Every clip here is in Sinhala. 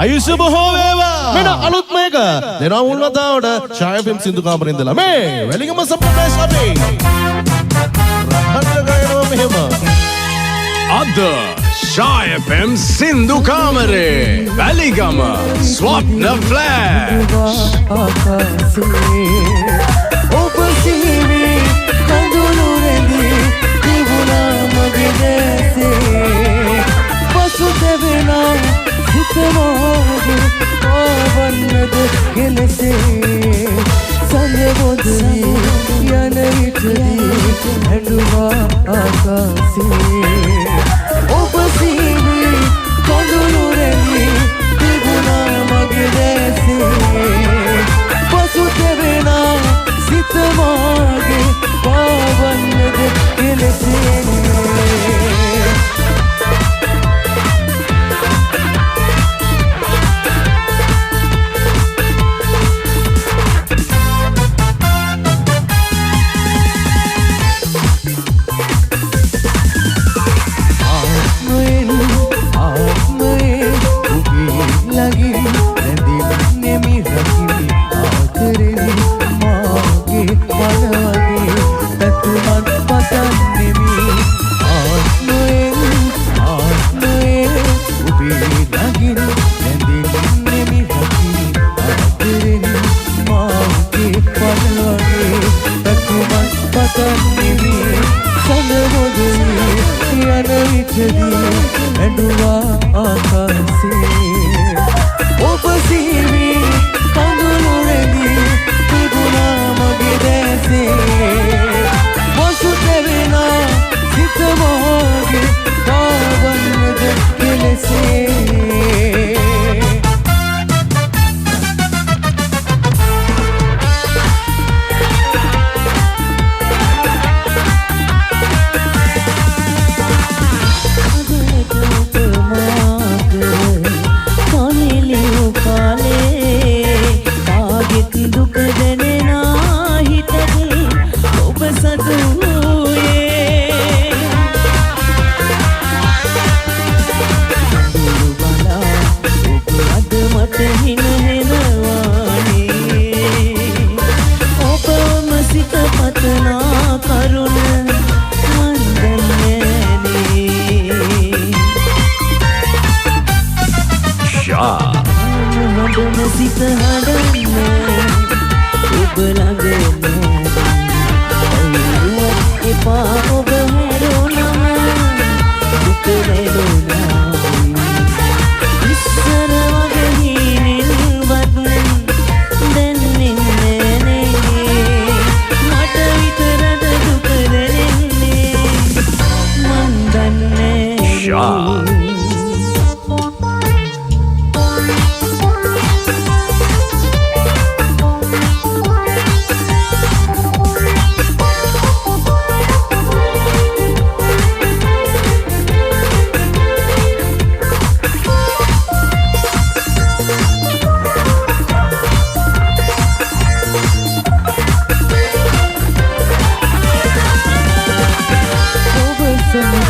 ආයුෂ බොහෝ වේවා. මෙන්න අලුත් මේක. දෙනවා මුල් වතාවට ඡාය FM සින්දු කාමරේ ඉඳලා මේ වැලිගම සම්ප්‍රදාය සභාවේ. රහතර ගයනවා මෙහෙම. අද ඡාය FM සින්දු කාමරේ වැලිගම ස්වප්න ෆ්ලෑෂ්. ඔබ සිහිනේ කඳුළු රැඳී තිබුණා මගේ දැසේ. පසුතැවෙනා හිතමෝගේ ආවන්නද කෙලෙසේ. සඳබොදේ යන විටදී හැඬුවා ආකාසේ. ඔබ සිහිනේ කඳුළු රැඳී තිබුණා මගේ දැසේ. පසුතැවෙනා සිතමෝගේ ආවන්නද කෙලෙසේ.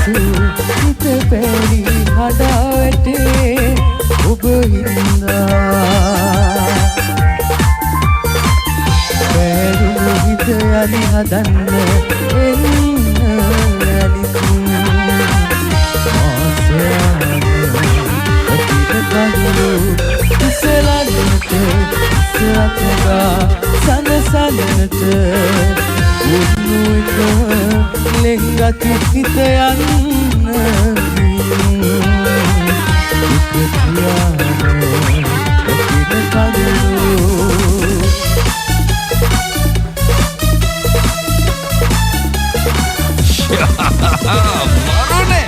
පසු හිත පැරි හඩා වැටේ ඔබ හින්දා පැරුණු හිත යලි හදන්න එන්න යලිසින් ආසයන ඔතිට කඳුළු ඉසලන්නට ඉසරතගා සනසන්නට උන්නු එක ලෙංගති හිත යන්න දුක තියාන ඔතිට කඳුළු Varune!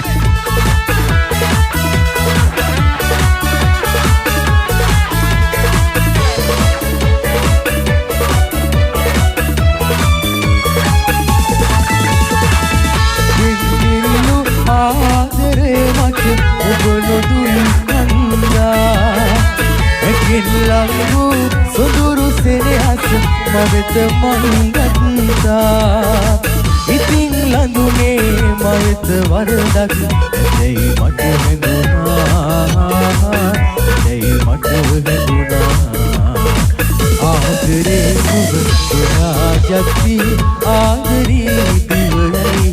නිල්ලු ආදරේ මට ඔබ නොදුන් කන්දා ඇකිල්ලංගු සොඳුරු සෙනෙහස මවෙත මං ගත්තා ඉතින් ලඳුනේ මවෙත වරදක් ඇතැයි මට හැඟුණා ඇතැයි මට හැඟුණා ආදරේ ඔබ සොරාජත්ති ආදරී දිවලයි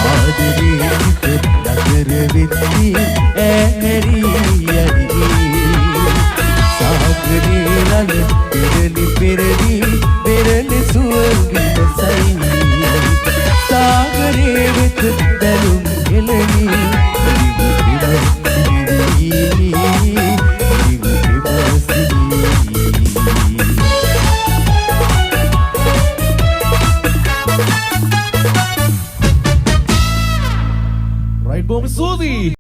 ආදරේ හිත නතර වෙත්ති ඇහැරී යදී සාගරේ රළ පෙරලි පෙරලි පෙරලි සුවවිලසයි සාගරේ වෙත දැලුම් හෙළනි Right, Boom Sudi.